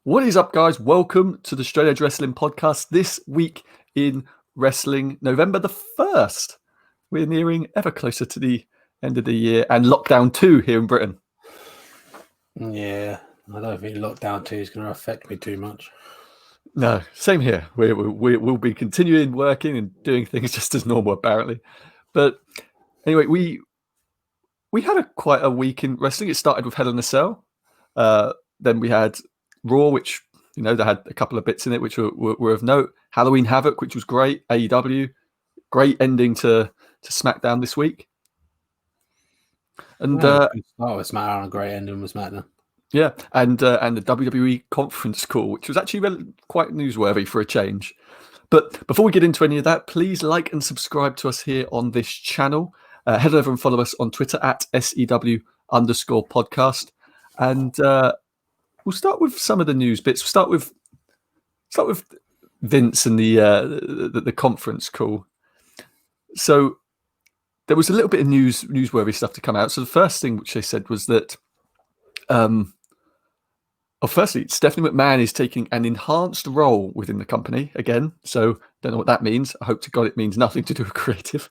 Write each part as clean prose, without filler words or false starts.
What is up, guys? Welcome to the Straight Edge Wrestling Podcast. This week in wrestling, November the 1st. We're nearing ever closer to the end of the year and lockdown 2 here in Britain. Yeah, I don't think lockdown 2 is going to affect me too much. No, same here. We'll be continuing working and doing things just as normal, apparently. But anyway, we had quite a week in wrestling. It started with Hell in a Cell. Then we had Raw, which, you know, they had a couple of bits in it which were of note. Halloween Havoc, which was great. AEW, great ending to SmackDown this week. And start with SmackDown, a great ending with SmackDown. Yeah, and the WWE conference call, which was actually quite newsworthy for a change. But before we get into any of that, please like and subscribe to us here on this channel. Head over and follow us on Twitter at SEW_podcast. And we'll start with some of the news bits. We'll start with Vince and the conference call. So there was a little bit of newsworthy stuff to come out. So the first thing which they said was that, firstly, Stephanie McMahon is taking an enhanced role within the company again. So don't know what that means. I hope to God it means nothing to do with creative.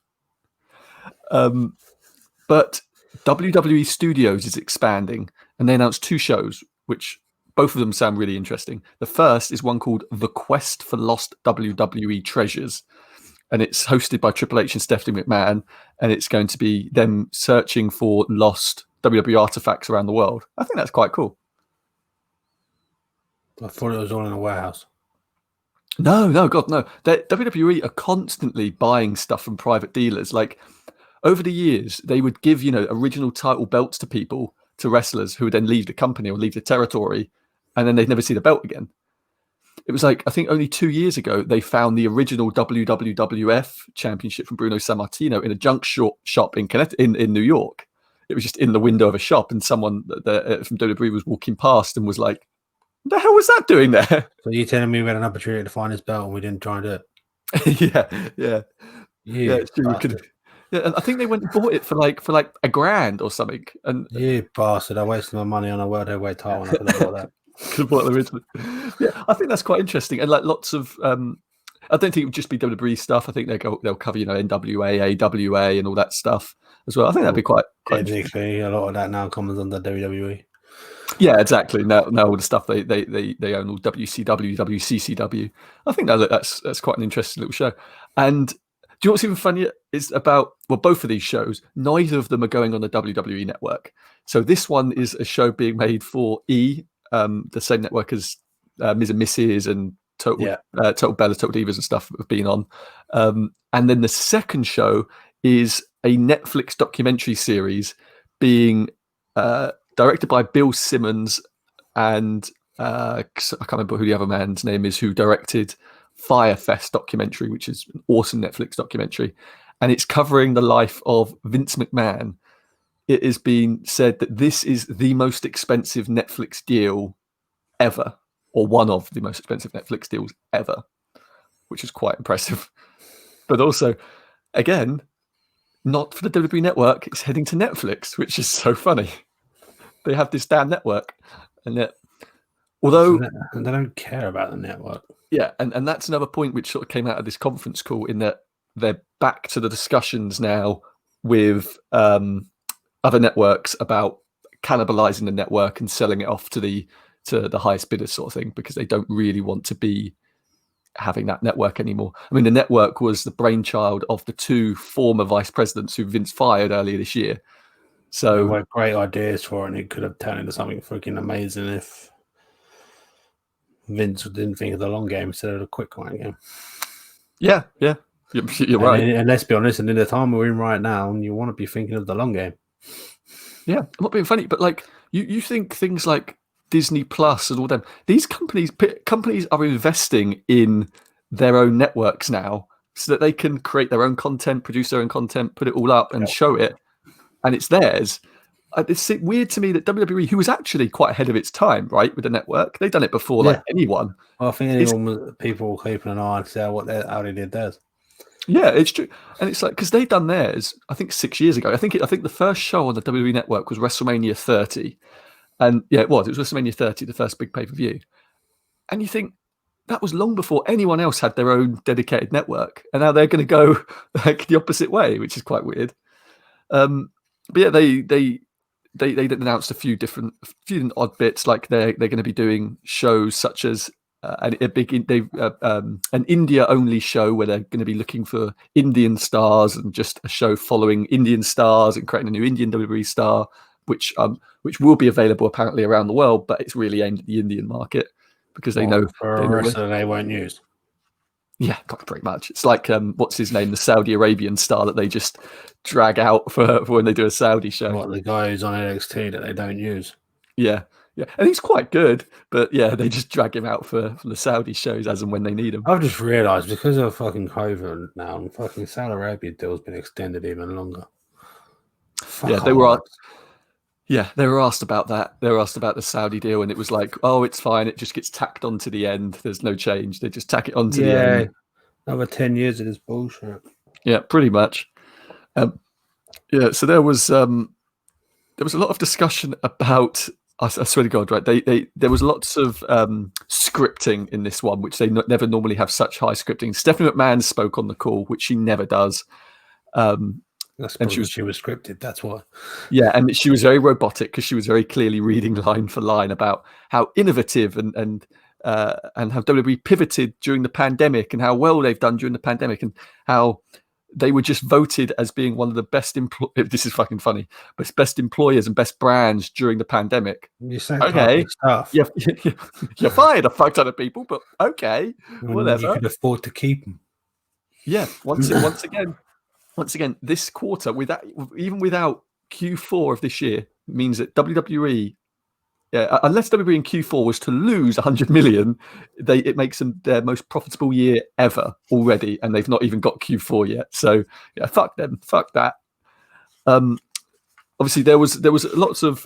But WWE Studios is expanding, and they announced 2 shows, which both of them sound really interesting. The first is one called The Quest for Lost WWE Treasures, and it's hosted by Triple H and Stephanie McMahon, and it's going to be them searching for lost WWE artifacts around the world. I think that's quite cool. I thought it was all in a warehouse. No, God, no. WWE are constantly buying stuff from private dealers. Like, over the years, they would give, original title belts to people, to wrestlers who would then leave the company or leave the territory, and then they'd never see the belt again. It was like, I think only 2 years ago, they found the original WWF championship from Bruno Sammartino in a junk shop in New York. It was just in the window of a shop, and someone from WWE was walking past and was like, "What the hell was that doing there?" So you're telling me we had an opportunity to find this belt and we didn't try and do it? Yeah. It's true. Yeah, and I think they went and bought it for like $1,000 or something. And you bastard! I wasted my money on a world heavyweight title when I could have bought that. Could have bought it originally. Yeah, I think that's quite interesting. And like lots of, I don't think it would just be WWE stuff. I think they'll cover NWA, AWA, and all that stuff as well. I think that'd be quite technically a lot of that now comes under WWE. Yeah, exactly. Now all the stuff they own, all WCW, WCCW. I think that's quite an interesting little show. And do you know what's even funnier is about, both of these shows, neither of them are going on the WWE network. So this one is a show being made for the same network as Ms. and Mrs. and Total Bellas, Total Divas and stuff have been on. And then the second show is a Netflix documentary series being directed by Bill Simmons, and I can't remember who the other man's name is, who directed Firefest documentary, which is an awesome Netflix documentary, and it's covering the life of Vince McMahon. It has been said that this is the most expensive Netflix deal ever, or one of the most expensive Netflix deals ever, which is quite impressive. But also, again, not for the WWE network, it's heading to Netflix, which is so funny. They have this damn network, and yet, although they don't care about the network. Yeah, and that's another point which sort of came out of this conference call, in that they're back to the discussions now with other networks about cannibalizing the network and selling it off to the highest bidder sort of thing, because they don't really want to be having that network anymore. I mean, the network was the brainchild of the 2 former vice presidents who Vince fired earlier this year. So they had great ideas for it, and it could have turned into something freaking amazing if Vince didn't think of the long game instead of the quick game. Yeah, you're right. And let's be honest, and in the time we're in right now, you want to be thinking of the long game. Yeah, I'm not being funny, but like you think things like Disney Plus and all them, these companies are investing in their own networks now, so that they can create their own content, produce their own content, put it all up and show it, and it's theirs. It's weird to me that WWE, who was actually quite ahead of its time, right, with the network, they've done it before, like anyone. Well, I think people keeping an eye on how they did theirs. Yeah, it's true, and it's like, because they've done theirs, I think 6 years ago. I think the first show on the WWE network was WrestleMania 30, and it was WrestleMania 30, the first big pay-per-view, And you think that was long before anyone else had their own dedicated network, and now they're going to go like the opposite way, which is quite weird. But yeah, they announced a few different odd bits, like they're going to be doing shows such as an India only show where they're going to be looking for Indian stars, and just a show following Indian stars and creating a new Indian WWE star, which will be available apparently around the world, but it's really aimed at the Indian market because they know for a wrestler they won't use. Yeah, pretty much. It's like what's his name, the Saudi Arabian star that they just drag out for when they do a Saudi show. What, the guy who's on NXT that they don't use? Yeah, and he's quite good, but yeah, they just drag him out for the Saudi shows as and when they need him. I've just realised because of fucking COVID now, fucking Saudi Arabia deal's been extended even longer. They were asked about that. They were asked about the Saudi deal, and it was like, oh, it's fine. It just gets tacked on to the end. There's no change. They just tack it on to the end. Another 10 years of this bullshit. Yeah, pretty much. So there was a lot of discussion about. I swear to God, right? There was lots of scripting in this one, which they never normally have such high scripting. Stephanie McMahon spoke on the call, which she never does. And she was scripted. That's why. Yeah, and she was very robotic because she was very clearly reading line for line about how innovative and how WWE pivoted during the pandemic, and how well they've done during the pandemic, and how they were just voted as being one of the best this is fucking funny, but best employers and best brands during the pandemic. You say okay, stuff. You're fired a fuck ton of people, but okay, whatever. You could afford to keep them. Yeah, once again, this quarter, without Q4 of this year, means that WWE, unless WWE in Q4 was to lose 100 million, it makes them their most profitable year ever already, and they've not even got Q4 yet. So yeah, fuck them, fuck that. Obviously, there was lots of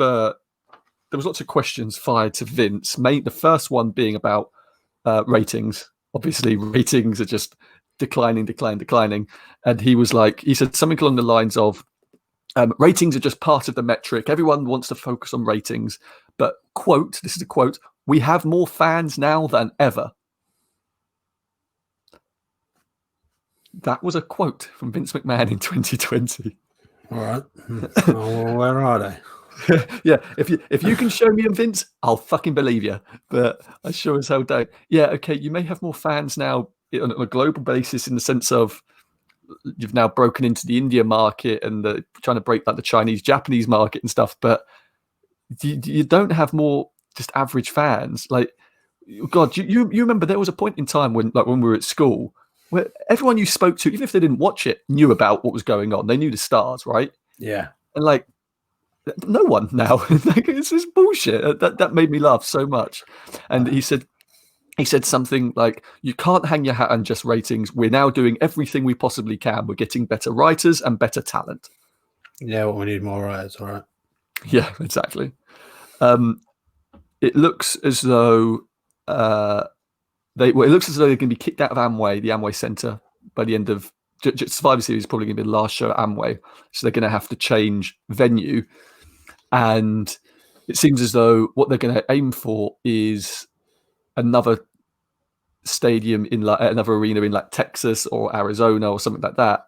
questions fired to Vince. The first one being about ratings. Obviously, ratings are just declining, and he said something along the lines of, ratings are just part of the metric. Everyone wants to focus on ratings, but this is a quote, we have more fans now than ever. That was a quote from Vince McMahon in 2020. All right. Well, where are they? Yeah, if you can show me them, Vince, I'll fucking believe you, but I sure as hell don't. Yeah, okay, you may have more fans now on a global basis in the sense of you've now broken into the India market and trying to break like the Chinese, Japanese market and stuff, but you don't have more just average fans. Like, God, you remember there was a point in time when we were at school where everyone you spoke to, even if they didn't watch it, knew about what was going on. They knew the stars, right? Yeah. And like, no one now. Like, it's this bullshit. That made me laugh so much. And he said something like, you can't hang your hat on just ratings. We're now doing everything we possibly can. We're getting better writers and better talent. Yeah, well, we need more writers, all right. Yeah, exactly. It looks as though they're going to be kicked out of Amway, the Amway Center, by the end of Survivor Series. Is probably going to be the last show at Amway, so they're going to have to change venue. And it seems as though what they're going to aim for is another stadium in like another arena in like Texas or Arizona or something like that,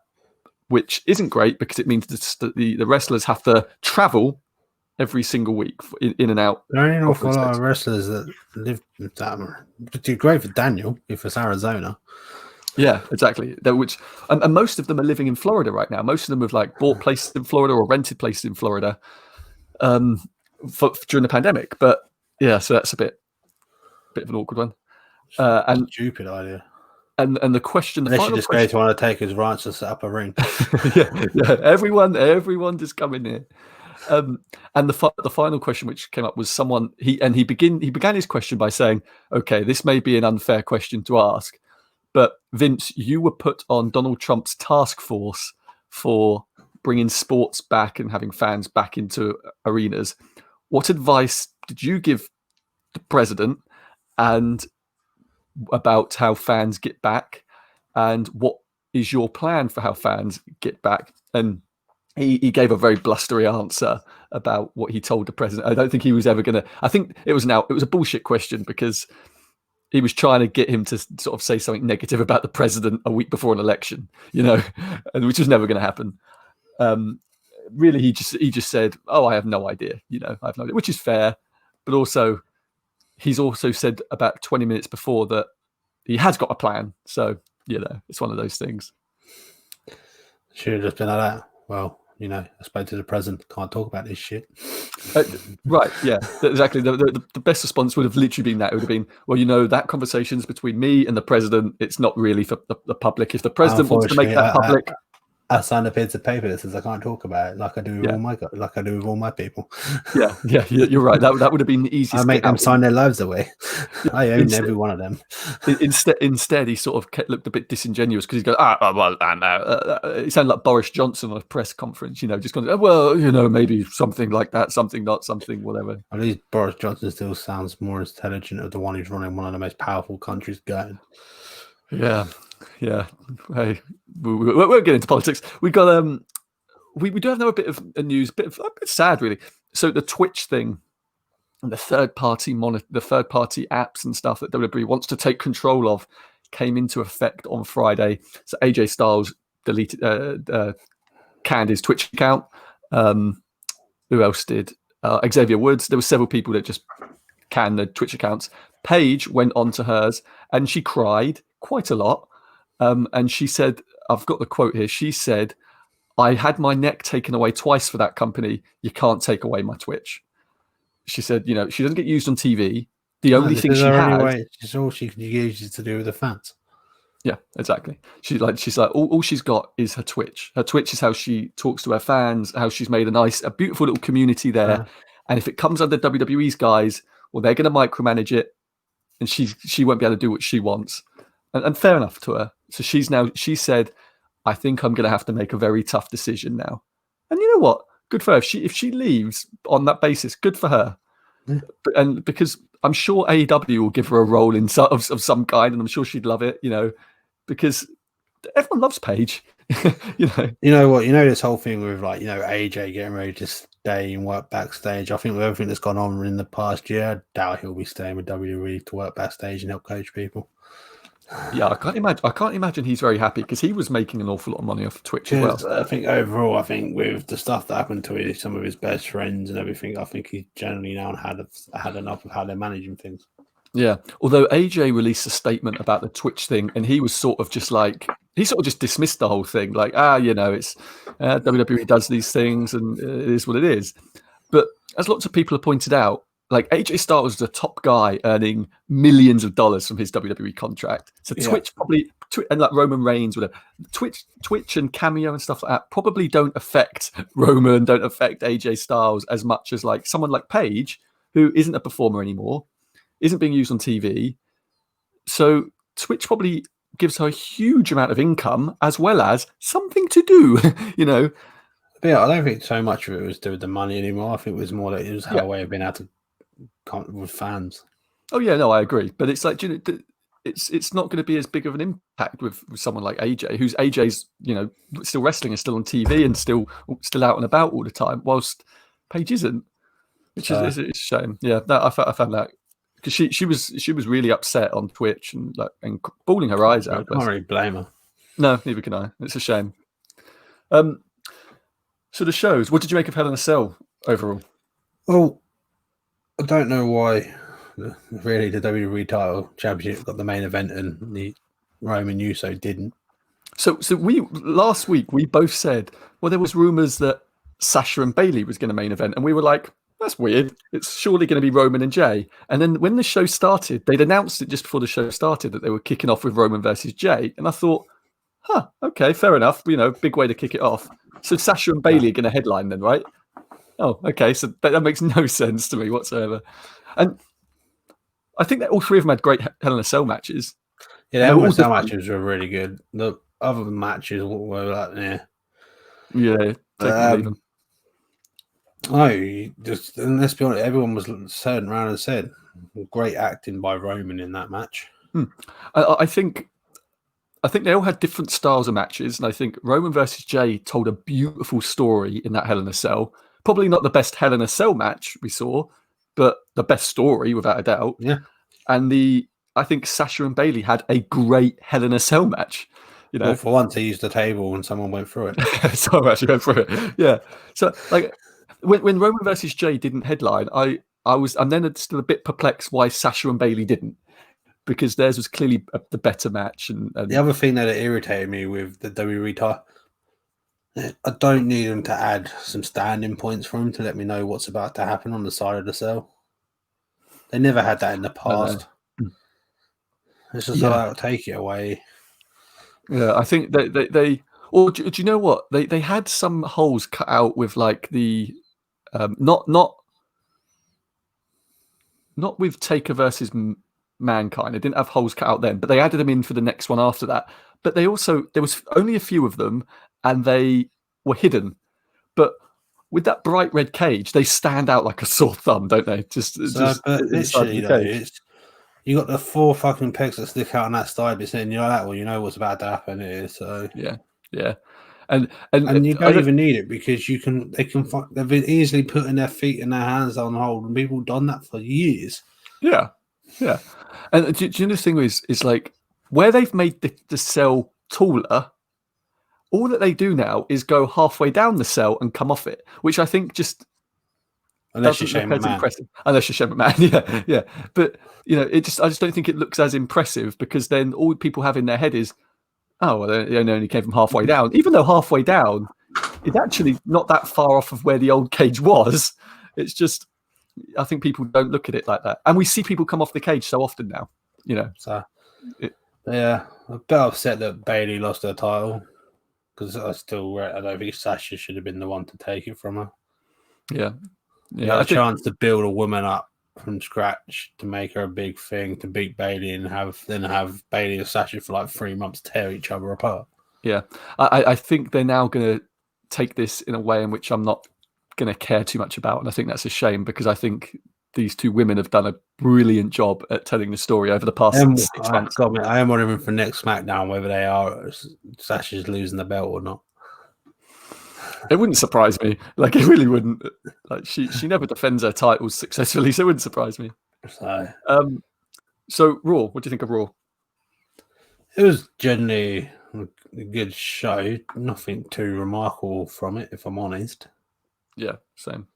which isn't great because it means that the wrestlers have to travel every single week in and out. There ain't an awful lot of wrestlers that live in that. It'd great for Daniel if it's Arizona. Yeah, exactly. And most of them are living in Florida right now. Most of them have like bought places in Florida or rented places in Florida during the pandemic. But yeah, so that's a bit of an awkward one. And stupid idea. And the question, they should just go to Undertaker's ranch to set up a ring. yeah, everyone just come in here. And the final question which came up was someone he began his question by saying, "Okay, this may be an unfair question to ask, but Vince, you were put on Donald Trump's task force for bringing sports back and having fans back into arenas. What advice did you give the president and about how fans get back, and what is your plan for how fans get back?" And he gave a very blustery answer about what he told the president. I don't think he was ever going to. I think it was a bullshit question because he was trying to get him to sort of say something negative about the president a week before an election, and which was never going to happen. Really, he just said, "Oh, I have no idea," I have no idea, which is fair, but also he's also said about 20 minutes before that he has got a plan. So it's one of those things. Should have just been like that. Well, I spoke to the president. Can't talk about this shit. Right? Yeah, exactly. The best response would have literally been that. It would have been, well, that conversation's between me and the president. It's not really for the public. If the president wants to make that public, I signed a piece of paper that says I can't talk about it, like I do with all my people. Yeah, you're right. That would have been the easiest. I make them sign their lives away. I own every one of them. Instead, he sort of looked a bit disingenuous because he goes, it sounded like Boris Johnson on a press conference, just going, well, maybe something like that, something not something, whatever. At least Boris Johnson still sounds more intelligent of the one who's running one of the most powerful countries going. Yeah. Hey, we won't get into politics. We got we do have another bit of news, a bit sad really. So the Twitch thing and the third party apps and stuff that WWE wants to take control of came into effect on Friday. So AJ Styles canned his Twitch account. Who else did? Xavier Woods. There were several people that just canned their Twitch accounts. Paige went onto hers and she cried quite a lot. And she said, I've got the quote here. She said, "I had my neck taken away twice for that company. You can't take away my Twitch." She said, she doesn't get used on TV. The only thing she had, all she can use is to do with the fans. Yeah, exactly. She's like, all she's got is her Twitch. Her Twitch is how she talks to her fans, how she's made a beautiful little community there. Yeah. And if it comes under WWE's guys, well, they're going to micromanage it, and she won't be able to do what she wants. And fair enough to her. So she said, "I think I'm going to have to make a very tough decision now." And you know what? Good for her. If she leaves on that basis, good for her. Yeah. And because I'm sure AEW will give her a role of some kind, and I'm sure she'd love it, because everyone loves Paige. You know what? This whole thing with AJ getting ready to stay and work backstage. I think with everything that's gone on in the past year, I doubt he'll be staying with WWE to work backstage and help coach people. Yeah, I can't imagine he's very happy because he was making an awful lot of money off Twitch as well. I think overall, with the stuff that happened to some of his best friends and everything, I think he's generally now had enough of how they're managing things. Yeah, although AJ released a statement about the Twitch thing, and he was sort of just dismissed the whole thing, like it's WWE does these things, and it is what it is. But as lots of people have pointed out, like AJ Styles was the top guy earning millions of dollars from his WWE contract. So Twitch probably, and like Roman Reigns, whatever, Twitch and Cameo and stuff like that probably don't affect Roman, don't affect AJ Styles as much as like someone like Paige, who isn't a performer anymore, isn't being used on TV. So Twitch probably gives her a huge amount of income as well as something to do, Yeah, I don't think so much of it was to do with the money anymore. I think it was more that it was her way of being able to with fans. Oh yeah, no, I agree. But it's like, it's not going to be as big of an impact with someone like AJ, who's AJ's, still wrestling and still on TV and still out and about all the time, whilst Paige isn't, which is a shame. Yeah, I found that because she was really upset on Twitch and bawling her eyes out. I can't really blame her. No, neither can I. It's a shame. So the shows. What did you make of Hell in a Cell overall? Well, I don't know why really the WWE title championship got the main event and the Roman Uso didn't. So we last week we both said, well, there was rumors that Sasha and Bayley was going to main event, and we were like, that's weird. It's surely going to be Roman and Jay. And then when the show started, they'd announced it just before the show started that they were kicking off with Roman versus Jay, and I thought, okay, fair enough. Big way to kick it off. So Sasha and Bayley are going to headline then, right? Oh, okay. So that makes no sense to me whatsoever. And I think that all three of them had great Hell in a Cell matches. Yeah, the Hell in a Cell matches were really good. The other matches were like, yeah. Let's be honest, everyone was turning around and said, great acting by Roman in that match. I think they all had different styles of matches, and I think Roman versus Jay told a beautiful story in that Hell in a Cell. Probably not the best Hell in a Cell match we saw, but the best story without a doubt. Yeah. And the I think Sasha and Bayley had a great Hell in a Cell match. You know, Well, for once, he used the table and someone went through it. so I actually went through it. Yeah. So like when Roman versus Jay didn't headline, I'm then still a bit perplexed why Sasha and Bayley didn't, because theirs was clearly the better match. And the other thing that irritated me with the WWE title, I don't need them to add some standing points for him to let me know what's about to happen on the side of the cell. They never had that in the past. It's just like, take it away. Yeah, I think they or do you know what? They had some holes cut out with like the not with Taker versus Mankind. They didn't have holes cut out then, but they added them in for the next one after that. But there was only a few of them, and they were hidden. But with that bright red cage, they stand out like a sore thumb, don't they? But literally, though, you got the 4 fucking pegs that stick out on that side, but saying you're like that, well, you know what's about to happen here. So yeah, and you don't even need it, because they've been easily putting their feet and their hands on hold, and people have done that for years. Yeah. And do you know the thing is like where they've made the cell taller, all that they do now is go halfway down the cell and come off it, which I think just unless you're Shane McMahon. Impressive. Unless you're Shane McMahon, yeah. But you know, I just don't think it looks as impressive, because then all people have in their head is, oh, well, they only came from halfway down, even though halfway down is actually not that far off of where the old cage was. It's just, I think people don't look at it like that, and we see people come off the cage so often now. You know, so yeah, I'm a bit upset that Bayley lost her title, because I don't think Sasha should have been the one to take it from her. Yeah, a chance to build a woman up from scratch to make her a big thing, to beat Bayley, and have Bayley and Sasha for like 3 months tear each other apart. Yeah, I think they're now going to take this in a way in which I'm not going to care too much about, and I think that's a shame, because I think these two women have done a brilliant job at telling the story over the past 6 months. I am wondering for next SmackDown whether Sasha's losing the belt or not. It wouldn't surprise me. Like, it really wouldn't. Like, she never defends her titles successfully, so it wouldn't surprise me. So Raw, what do you think of Raw? It was generally a good show. Nothing too remarkable from it, if I'm honest. Yeah, same.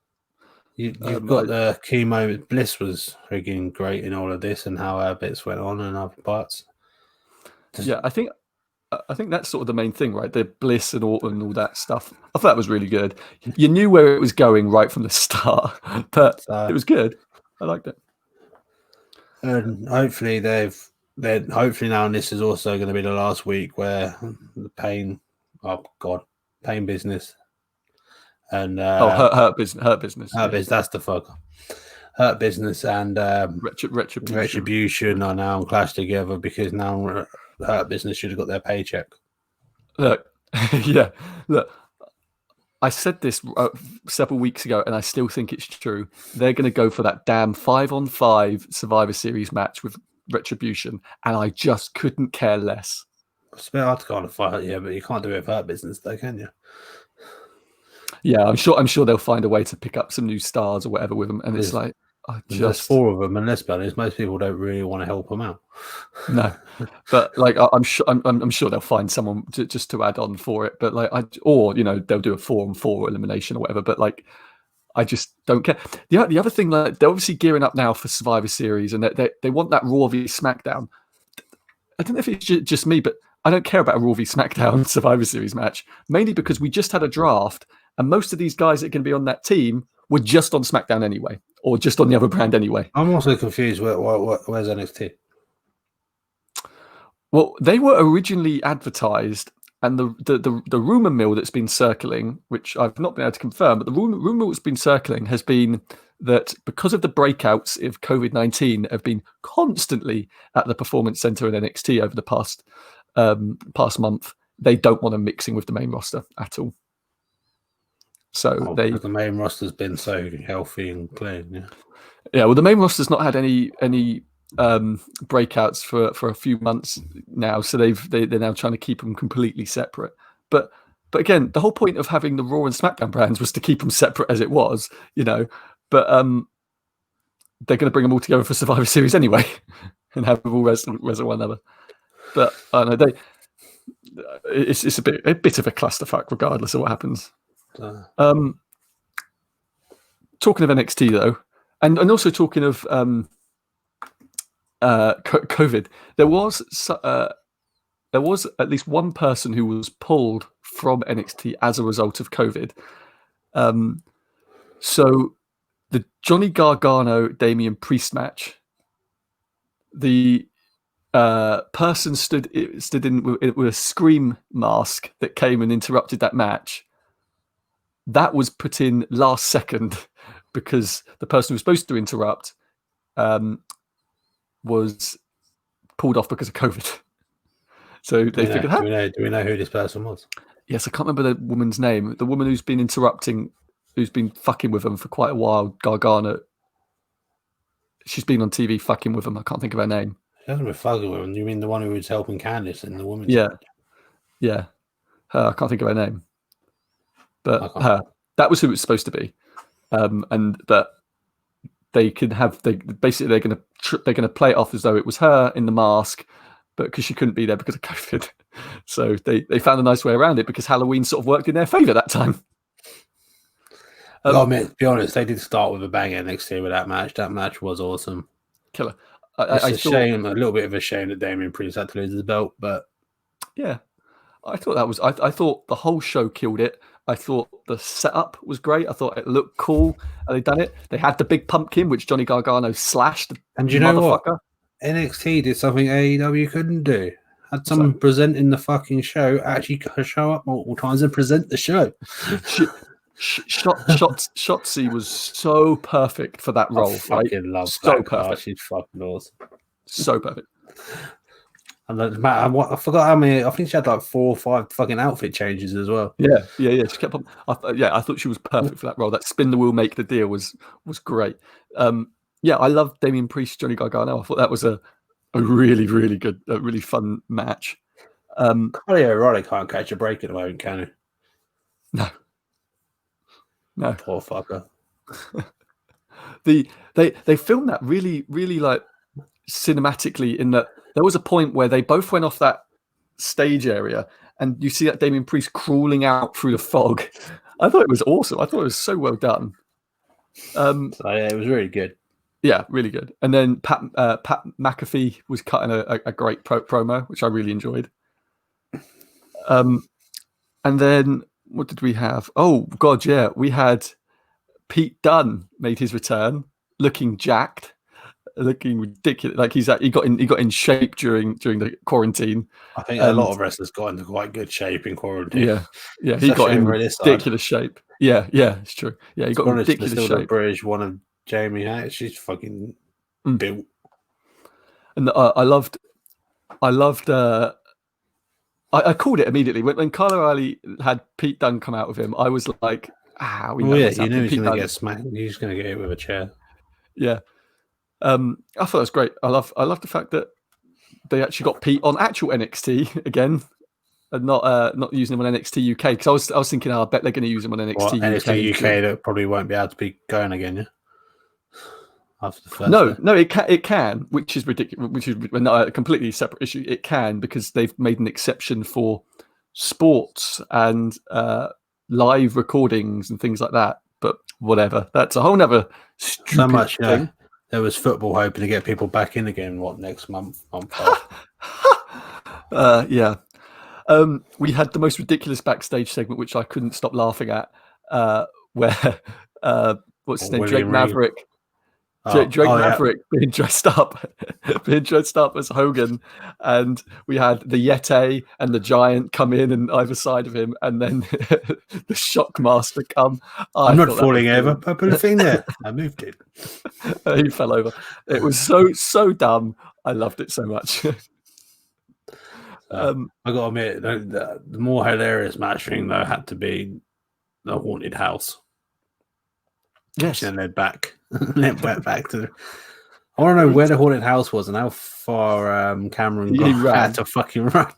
You've got the key moment. Bliss was frigging great in all of this, and how her bits went on and other parts. Yeah, I think that's sort of the main thing, right? The Bliss and all that stuff. I thought that was really good. You knew where it was going right from the start, but it was good. I liked it. And hopefully hopefully now, and this is also going to be the last week where the pain business and hurt business. That's the fuck. Hurt business and retribution are now clashed together, because now Hurt Business should have got their paycheck. Look, I said this several weeks ago, and I still think it's true. They're going to go for that damn 5-on-5 Survivor Series match with Retribution, and I just couldn't care less. It's a bit hard to go on a fight, yeah, but you can't do it with Hurt Business, though, can you? Yeah, I'm sure they'll find a way to pick up some new stars or whatever with them, and it's like, there's 4 of them, and let's be honest, most people don't really want to help them out. No, but like I'm sure they'll find someone just to add on for it. But like they'll do a 4-on-4 elimination or whatever. But like, I just don't care. The other thing, like, they're obviously gearing up now for Survivor Series, and they want that Raw v SmackDown. I don't know if it's just me, but I don't care about a Raw v SmackDown Survivor Series match, mainly because we just had a draft, and most of these guys that are going to be on that team were just on SmackDown anyway, or just on the other brand anyway. I'm also confused. Where's NXT? Well, they were originally advertised, and the rumor mill that's been circling, which I've not been able to confirm, but the rumor that's been circling has been that because of the breakouts of COVID-19 have been constantly at the Performance Center in NXT over the past month, they don't want them mixing with the main roster at all. So the main roster's been so healthy and clean. Yeah. Well, the main roster's not had any breakouts for a few months now, so they're now trying to keep them completely separate. But again, the whole point of having the Raw and SmackDown brands was to keep them separate as it was, you know. But they're going to bring them all together for Survivor Series anyway. and have them all wrestle one another. But I don't know it's a bit of a clusterfuck, regardless of what happens. Talking of NXT though, and also talking of COVID, there was at least one person who was pulled from NXT as a result of COVID. So the Johnny Gargano Damian Priest match, the person stood in with a scream mask that came and interrupted that match. That was put in last second because the person who was supposed to interrupt was pulled off because of COVID. So they figured, do we know who this person was? Yes, I can't remember the woman's name. The woman who's been interrupting, who's been fucking with them for quite a while, Gargano. She's been on TV fucking with them. I can't think of her name. She hasn't been fucking with them. You mean the one who was helping Candice and the woman? Yeah. Her, I can't think of her name. But her. That was who it was supposed to be. But they can have they're gonna play it off as though it was her in the mask, but because she couldn't be there because of COVID. So they found a nice way around it because Halloween sort of worked in their favour that time. To be honest, they did start with a bang NXT with that match. That match was awesome. Killer. It's a little bit of a shame that Damian Priest had to lose his belt, but yeah, I thought that was. I thought the whole show killed it. I thought the setup was great. I thought it looked cool. And they done it. They had the big pumpkin, which Johnny Gargano slashed. And you know what? NXT did something AEW couldn't do. Had someone presenting the fucking show actually show up multiple times and present the show. Shotzi was so perfect for that role. I fucking love so that perfect. She's fucking awesome. So perfect. And I forgot how many. I think she had like 4 or 5 fucking outfit changes as well. Yeah. She kept on. I thought she was perfect for that role. That spin the wheel, make the deal was great. I love Damian Priest, Johnny Gargano. I thought that was a really, really good, really fun match. Carly O'Reilly can't catch a break at the moment, can he? No. Poor fucker. They filmed that really, really like cinematically in that there was a point where they both went off that stage area and you see that Damian Priest crawling out through the fog. I thought it was awesome. I thought it was so well done. It was really good. Yeah, really good. And then Pat McAfee was cutting a great promo, which I really enjoyed. And then what did we have? Oh God, yeah, we had Pete Dunne made his return, looking jacked, looking ridiculous. Like he got in shape during the quarantine. I think a lot of wrestlers got into quite good shape in quarantine. Yeah, he got in ridiculous shape. Yeah, it's true. Yeah, he got in ridiculous shape. The British one of Jamie Hatt, she's fucking built. And I loved. I called it immediately when Kyle O'Reilly had Pete Dunne come out with him. I was like, you knew he's going to get smacked. He's going to get hit with a chair. Yeah, I thought it was great. I love the fact that they actually got Pete on actual NXT again, and not using him on NXT UK. Because I was thinking, I bet they're going to use him on NXT UK. NXT UK that probably won't be able to be going again. Yeah. No, it can, which is ridiculous. Which is a completely separate issue. It can because they've made an exception for sports and live recordings and things like that. But whatever, that's a whole nother stupid thing. There was football hoping to get people back in again. Next month? Yeah. We had the most ridiculous backstage segment, which I couldn't stop laughing at, where what's his name, Drake Maverick. Drake Maverick being dressed up as Hogan, and we had the Yeti and the Giant come in and either side of him, and then the Shockmaster come. I'm not falling over. I put a thing there. I moved it. He fell over. It was so dumb. I loved it so much. I got to admit, the more hilarious match thing though had to be the haunted house. Yes, and led back to the. I want to know where the haunted house was and how far Cameron had to fucking run.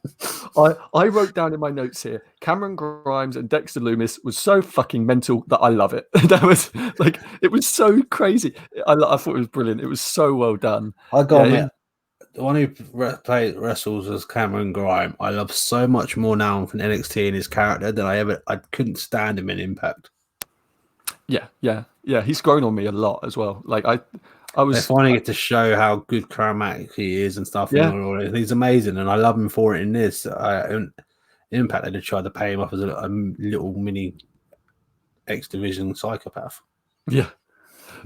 I wrote down in my notes here, Cameron Grimes and Dexter Lumis was so fucking mental that I love it. That was it was so crazy. I thought it was brilliant. It was so well done. I got the one who wrestles as Cameron Grimes, I love so much more now from NXT and his character than I couldn't stand him in Impact. Yeah. He's grown on me a lot as well. Like I They was finally get to show how good charismatic he is and stuff. Yeah. And he's amazing, and I love him for it in this. In Impact, they just tried to pay him off as a little mini X Division psychopath. Yeah.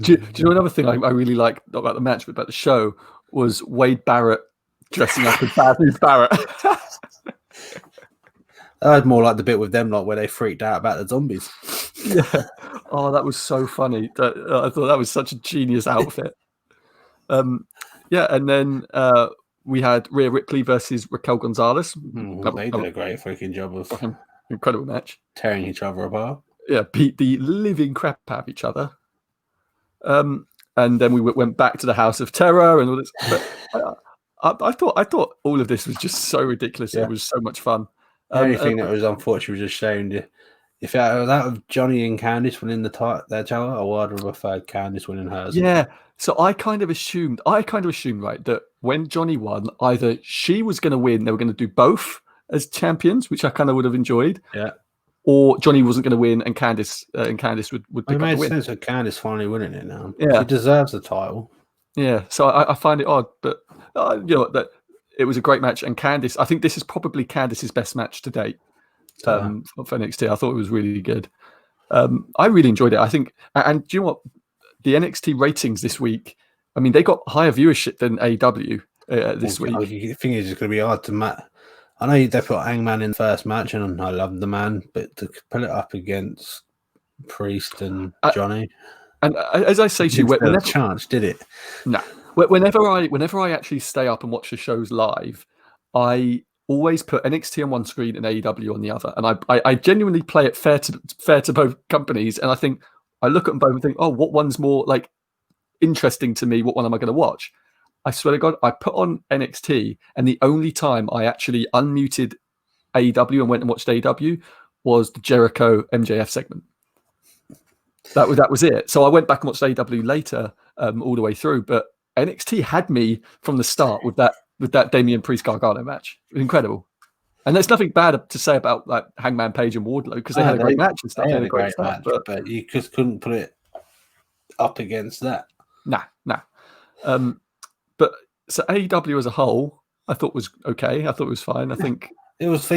Do you know another thing I really liked, not about the match, but about the show, was Wade Barrett dressing up as Bad News Barrett. I had more like the bit with them, like where they freaked out about the zombies. Yeah. Oh, that was so funny. I thought that was such a genius outfit. Yeah, and then we had Rhea Ripley versus Raquel Gonzalez. They did a great freaking job of incredible match, tearing each other apart. Yeah, beat the living crap out of each other. And then we went back to the House of Terror and all this. But I thought all of this was just so ridiculous. Yeah. It was so much fun. The only thing that was unfortunate was just showing if it was out of Johnny and Candice winning their title, I would have preferred Candice winning hers. Yeah. So I kind of assumed, right, that when Johnny won, either she was going to win, they were going to do both as champions, which I kind of would have enjoyed. Yeah. Or Johnny wasn't going to win, and Candice would pick up the win. It made sense with Candice finally winning it now. Yeah. She deserves the title. Yeah. So I find it odd, but that it was a great match, and Candice, I think this is probably Candice's best match to date for NXT. I thought it was really good. I really enjoyed it. I think, and do you know what? The NXT ratings this week, I mean, they got higher viewership than AEW this week. I think it's just going to be hard to match. I know they put Hangman in the first match, and I love the man, but to put it up against Priest and Johnny, and as I say to you, whenever chance did it? No. Whenever I actually stay up and watch the shows live, I always put NXT on one screen and AEW on the other, and I genuinely play it fair to both companies, and I look at them both and think, oh, what one's more like interesting to me? What one am I going to watch? I swear to God, I put on NXT, and the only time I actually unmuted AEW and went and watched AEW was the Jericho MJF segment. That was it. So I went back and watched AEW later, all the way through. But NXT had me from the start with that Damian Priest Gargano match. It was incredible. And there's nothing bad to say about like Hangman Page and Wardlow because they had a great match and stuff. They had a great match, but you just couldn't put it up against that. Nah. But so AEW as a whole, I thought was okay. I thought it was fine. I think it was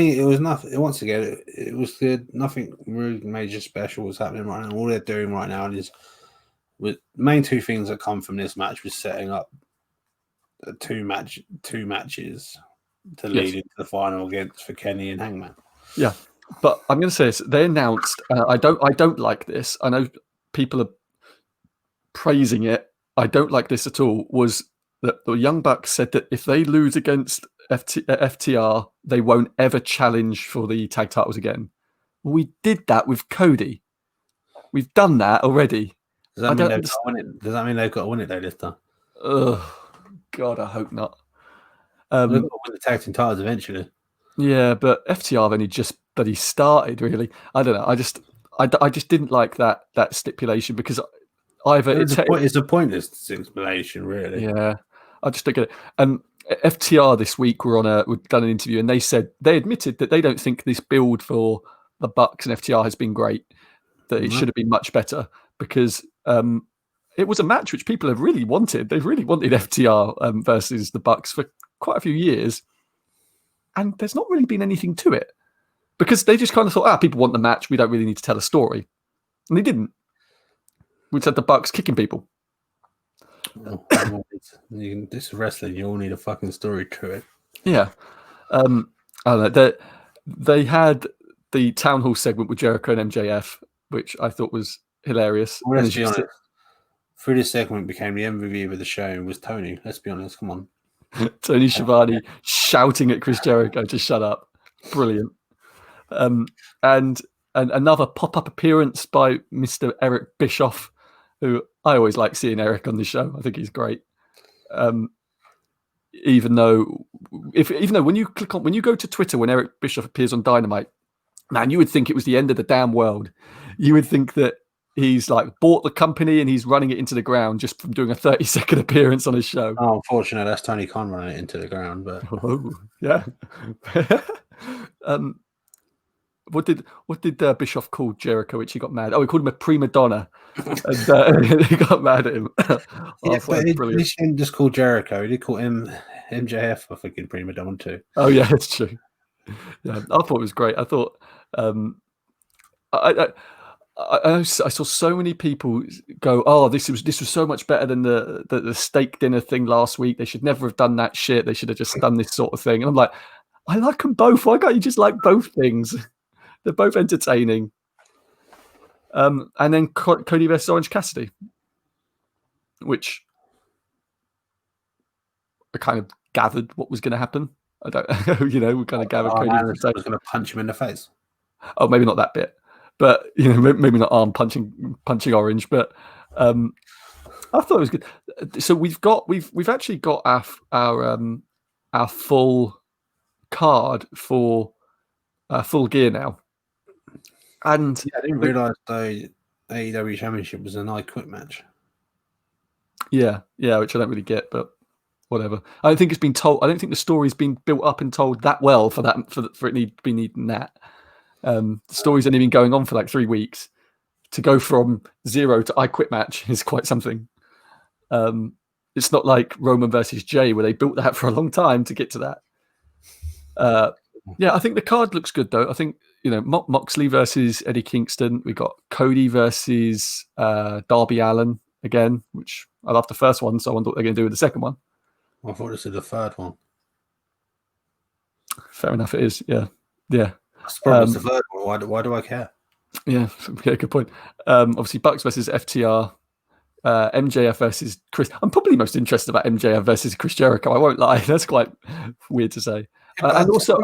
nothing. Once again, it was good. Nothing really major special was happening right now. All they're doing right now is with main two things that come from this match was setting up two matches to lead into the final for Kenny and Hangman. Yeah, but I'm going to say this. They announced. I don't like this. I know people are praising it. I don't like this at all. Was that the Young Bucks said that if they lose against FTR, they won't ever challenge for the tag titles again. Well, we did that with Cody. We've done that already. Does that mean they've got to win it? Does that mean they've got to win it though this time? Oh God, I hope not. They've got to win the tag team titles eventually. Yeah, but FTR have only just bloody started. Really, I don't know. I just didn't like that stipulation because either it's a pointless stipulation, really. Yeah, I just don't get it. FTR this week we've done an interview and they admitted that they don't think this build for the Bucks and FTR has been great. That it should have been much better because it was a match which people have really wanted. They've really wanted FTR versus the Bucks for quite a few years, and there's not really been anything to it because they just kind of thought, people want the match. We don't really need to tell a story, and they didn't. We had the Bucks kicking people. Well, this is wrestling. You all need a fucking story to it. Yeah, I don't know. They had the town hall segment with Jericho and MJF, which I thought was hilarious. Well, let's be honest. Through this segment, became the MVP of the show was Tony. Let's be honest. Come on, Tony Schiavone shouting at Chris Jericho to shut up. Brilliant. And another pop-up appearance by Mr. Eric Bischoff, who I always like seeing Eric on the show. I think he's great. Even though when you go to Twitter when Eric Bischoff appears on Dynamite, man, you would think it was the end of the damn world. You would think that he's like bought the company and he's running it into the ground just from doing a 30-second appearance on his show. Oh, unfortunately, that's Tony Khan running it into the ground. But yeah. What did Bischoff call Jericho, which he got mad? Oh, he called him a prima donna, and he got mad at him. yeah, but he didn't just call Jericho. He did call him MJF a fucking prima donna too. Oh yeah, that's true. Yeah, I thought it was great. I thought I saw so many people go, "Oh, this was so much better than the steak dinner thing last week. They should never have done that shit. They should have just done this sort of thing." And I'm like, I like them both. Why can't you just like both things? They're both entertaining. And then Cody versus Orange Cassidy, which I kind of gathered what was going to happen. I don't, we kind of gathered Cody was going to punch him in the face. Oh, maybe not that bit, but maybe not arm punching Orange. But I thought it was good. So we've actually got our full card for Full Gear now. And I didn't realize the AEW Championship was an I Quit match. Yeah, which I don't really get, but whatever. I don't think it's been told. I don't think the story's been built up and told that well for it to be needing that. The story's only been going on for like 3 weeks. To go from 0 to I Quit match is quite something. It's not like Roman versus Jay where they built that for a long time to get to that. I think the card looks good though. I think Moxley versus Eddie Kingston. We got Cody versus Darby Allin again, which I loved the first one, so I wonder what they're going to do with the second one. I thought this was the third one. Fair enough, it is. Yeah. That's probably the third one. Why do I care? Yeah, good point. Obviously, Bucks versus FTR. MJF versus Chris. I'm probably most interested about MJF versus Chris Jericho. I won't lie. That's quite weird to say. And also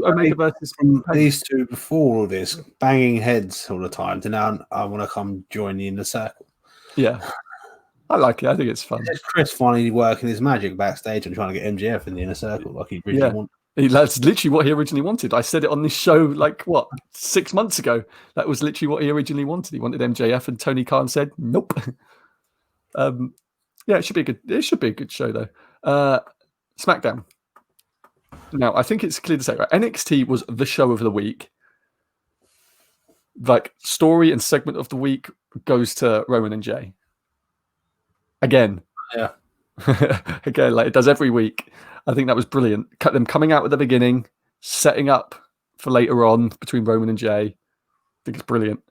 Omega versus these two before all this banging heads all the time. To now I want to come join you in the circle. Yeah, I like it. I think it's fun. It's Chris finally working his magic backstage and trying to get MJF in the inner circle like he really wanted. That's literally what he originally wanted. I said it on this show 6 months ago. That was literally what he originally wanted. He wanted MJF, and Tony Khan said nope. It should be a good show though. SmackDown. Now, I think it's clear to say, right? NXT was the show of the week. Like, story and segment of the week goes to Roman and Jay. Again. Yeah. Again, like it does every week. I think that was brilliant. Cut them coming out at the beginning, setting up for later on between Roman and Jay. I think it's brilliant.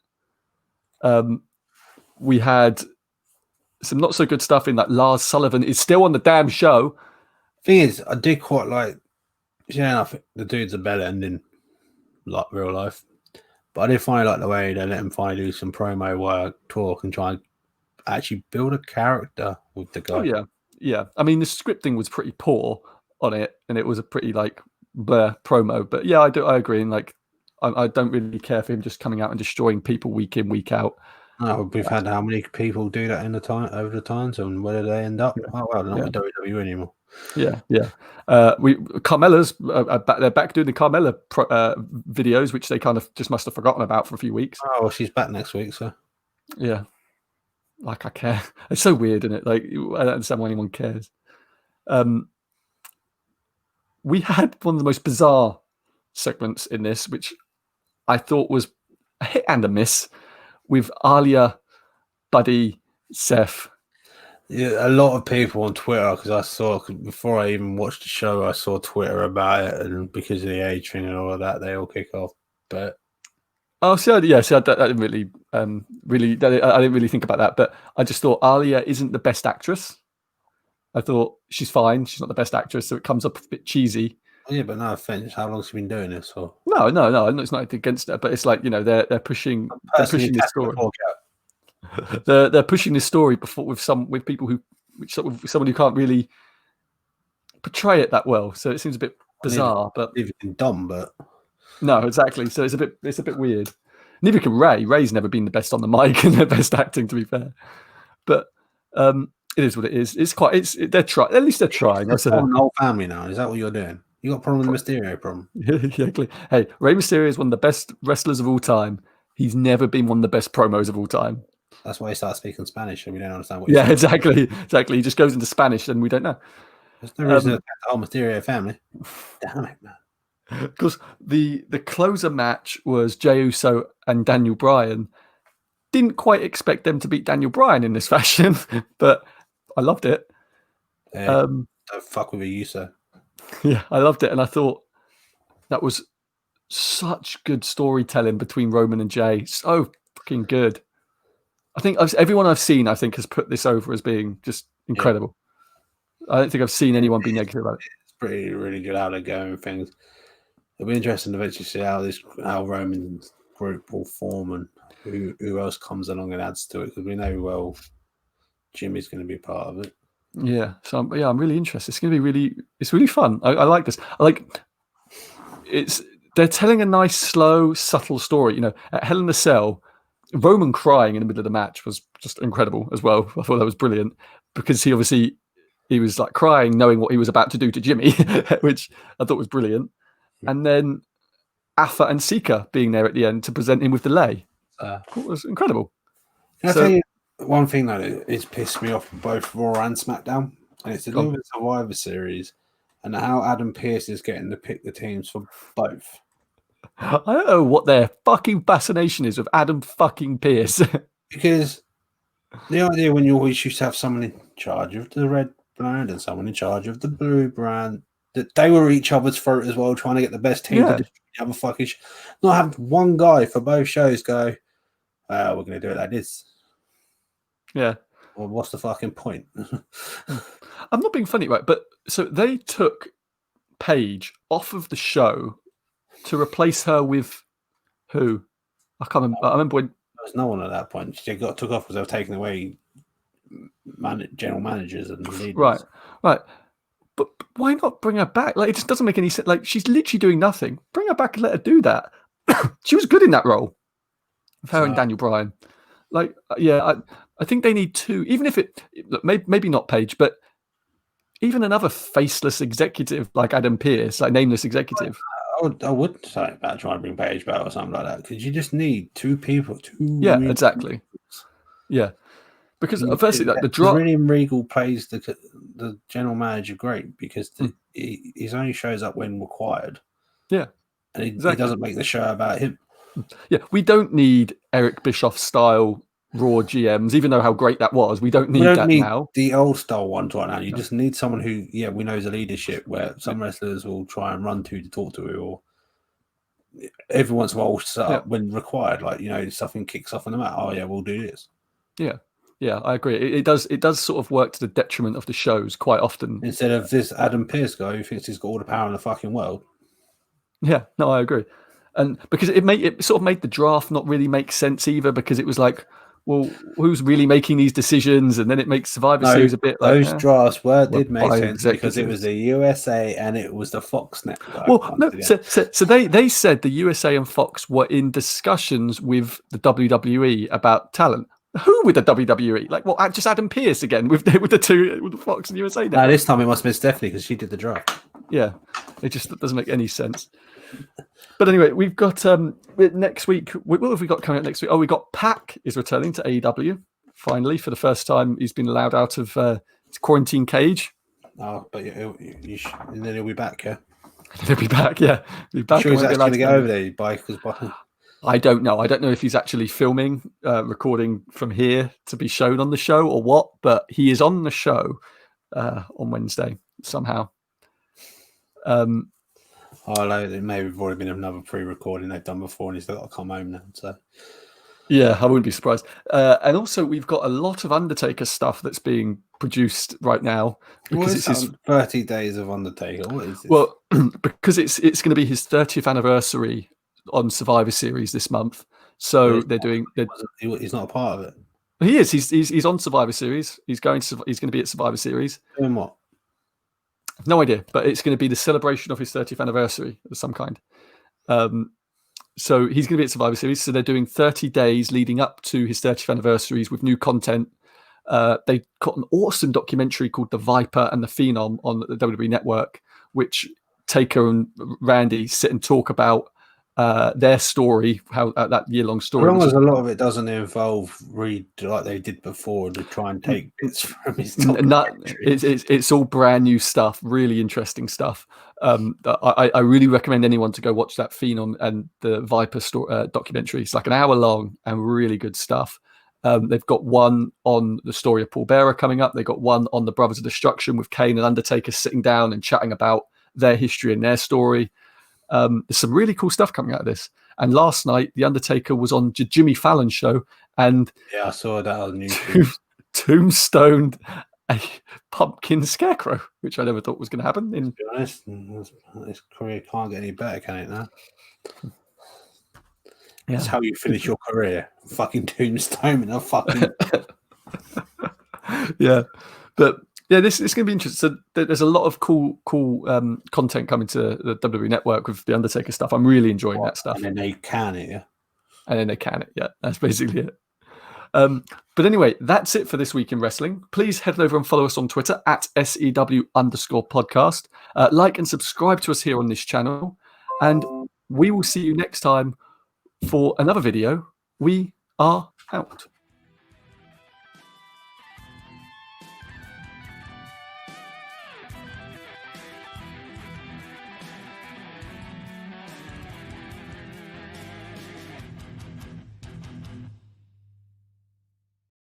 We had some not so good stuff in that Lars Sullivan is still on the damn show. Thing is, I did quite like. I think the dude's a better ending, like real life. But I did find the way they let him finally do some promo work, talk, and try and actually build a character with the guy. Oh, yeah. I mean, the scripting was pretty poor on it, and it was a pretty blur promo. But yeah, I agree. And I don't really care for him just coming out and destroying people week in, week out. No, we've had how many people do that over the times, and where do they end up? Oh well, they're not with WWE anymore. Yeah. Carmella's they're back doing the Carmella videos, which they kind of just must have forgotten about for a few weeks. Oh, well, she's back next week, so yeah. I care. It's so weird, isn't it? I don't understand why anyone cares. We had one of the most bizarre segments in this, which I thought was a hit and a miss, with Alia, Buddy, Seth. Yeah, a lot of people on Twitter, because I saw before I even watched the show, I saw Twitter about it, and because of the age thing and all of that, they all kick off. But I didn't really, I didn't really think about that. But I just thought Alia isn't the best actress. I thought she's fine. She's not the best actress, so it comes up a bit cheesy. Yeah, but no offense. How long has she been doing this for? No. It's not against her, but it's they're pushing the story. They're pushing this story with people someone who can't really portray it that well. So it seems a bit bizarre. But even dumb, but no, exactly. So it's a bit weird. Neither can Ray. Ray's never been the best on the mic and the best acting, to be fair. But it is what it is. They're trying. At least they're trying. That's the whole family now. Is that what you're doing? You got a problem with the Mysterio problem? Yeah. Hey, Rey Mysterio is one of the best wrestlers of all time. He's never been one of the best promos of all time. That's why he starts speaking Spanish, and we don't understand what he's Yeah, saying. exactly. He just goes into Spanish, and we don't know. There's no reason to attack the whole Mysterio family. Damn it, man. Because the closer match was Jey Uso and Daniel Bryan. Didn't quite expect them to beat Daniel Bryan in this fashion, but I loved it. Don't fuck with a Uso. Yeah, I loved it, and I thought that was such good storytelling between Roman and Jey. So fucking good. I think everyone I've seen, I think, has put this over as being just incredible. Yeah. I don't think I've seen anyone be negative about it. It's pretty really good how they're going with things. It'll be interesting to eventually see how Roman's group will form and who else comes along and adds to it, because we know Jimmy's going to be part of it. Yeah, so I'm really interested. It's going to be it's really fun. I like this. They're telling a nice, slow, subtle story. You know, at Hell in a Cell, Roman crying in the middle of the match was just incredible as well. I thought that was brilliant because he was like crying, knowing what he was about to do to Jimmy, which I thought was brilliant. And then Afa and Sika being there at the end to present him with the lei. It was incredible. Can I tell you one thing that it's pissed me off both Raw and SmackDown, and it's to do with Survivor Series and how Adam Pearce is getting to pick the teams for both. I don't know what their fucking fascination is with Adam fucking Pearce. Because the idea when you always used to have someone in charge of the red brand and someone in charge of the blue brand, that they were each other's throat as well, trying to get the best team to destroy the other fucking not have one guy for both shows go, we're going to do it like this. Yeah. Well, what's the fucking point? I'm not being funny, right? But so they took Paige off of the show to replace her with who? I can't remember. I remember when there was no one at that point. She took off because they were taking away general managers and leaders. Right. But why not bring her back? Like, it just doesn't make any sense. Like, she's literally doing nothing. Bring her back and let her do that. She was good in that role. Her and Daniel Bryan. Like, yeah, I think they need two. Even if maybe not Paige, but even another faceless executive like Adam Pearce, like nameless executive. I wouldn't say about trying to bring Paige back or something like that, because you just need two people. Exactly. Yeah, because firstly, like the draw. William Regal plays the general manager great because he only shows up when required. Yeah, and he doesn't make the show about him. Yeah, we don't need Eric Bischoff style Raw GMs, even though how great that was. We don't need now. The old style ones right now. You just need someone who, we know is a leadership where some wrestlers will try and run to talk to, or every once in a while set up when required. Like, something kicks off on the mat. Oh yeah, we'll do this. Yeah, I agree. It does sort of work to the detriment of the shows quite often. Instead of this Adam Pearce guy who thinks he's got all the power in the fucking world. Yeah, no, I agree. And because it sort of made the draft not really make sense either, because it was like, well, who's really making these decisions? And then it makes Survivor Series a bit like those drafts did make sense because it was the USA and it was the Fox network. Well, no, so they said the USA and Fox were in discussions with the WWE about talent. Who with the WWE? Like, well, just Adam Pearce again with the Fox and USA network. This time it must have been Stephanie because she did the draft. Yeah, it just doesn't make any sense. But anyway, we've got next week. What have we got coming up next week? Oh, we got Pac is returning to AEW finally for the first time. He's been allowed out of his quarantine cage. Oh, but and then he'll be back, yeah. He'll be back, yeah. He'll be back. Sure, he's actually going to get over there. I don't know. I don't know if he's actually filming, recording from here to be shown on the show or what. But he is on the show on Wednesday somehow. There may have already been another pre-recording they've done before, and he's got to come home now. So, yeah, I wouldn't be surprised. And also, we've got a lot of Undertaker stuff that's being produced right now because it's his 30 days of Undertaker. What is this? Well, because it's going to be his 30th anniversary on Survivor Series this month. So he's not a part of it. He is. He's on Survivor Series. He's going to be at Survivor Series. Doing what? No idea, but it's going to be the celebration of his 30th anniversary of some kind. So he's going to be at Survivor Series. So they're doing 30 days leading up to his 30th anniversaries with new content. They got an awesome documentary called The Viper and the Phenom on the WWE Network, which Taker and Randy sit and talk about their story, how that year-long story. As long as a lot of it doesn't involve Reed like they did before to try and take bits from his it's all brand new stuff, really interesting stuff. I really recommend anyone to go watch that Phenom and the Viper documentary. It's like an hour long and really good stuff. They've got one on the story of Paul Bearer coming up. They've got one on the Brothers of Destruction with Kane and Undertaker sitting down and chatting about their history and their story. There's some really cool stuff coming out of this. And last night, The Undertaker was on Jimmy Fallon's show, and yeah, I saw that on tombstoned a pumpkin scarecrow, which I never thought was going to happen. To be honest, this career can't get any better, can it? Now, that's how you finish your career. Fucking tombstone and a fucking yeah, but. Yeah, this is going to be interesting. So there's a lot of cool content coming to the WWE Network with the Undertaker stuff. I'm really enjoying that stuff. And then they can it, yeah. And then they can it, yeah. That's basically it. But anyway, that's it for this week in wrestling. Please head over and follow us on Twitter at SEW_podcast. Like and subscribe to us here on this channel. And we will see you next time for another video. We are out.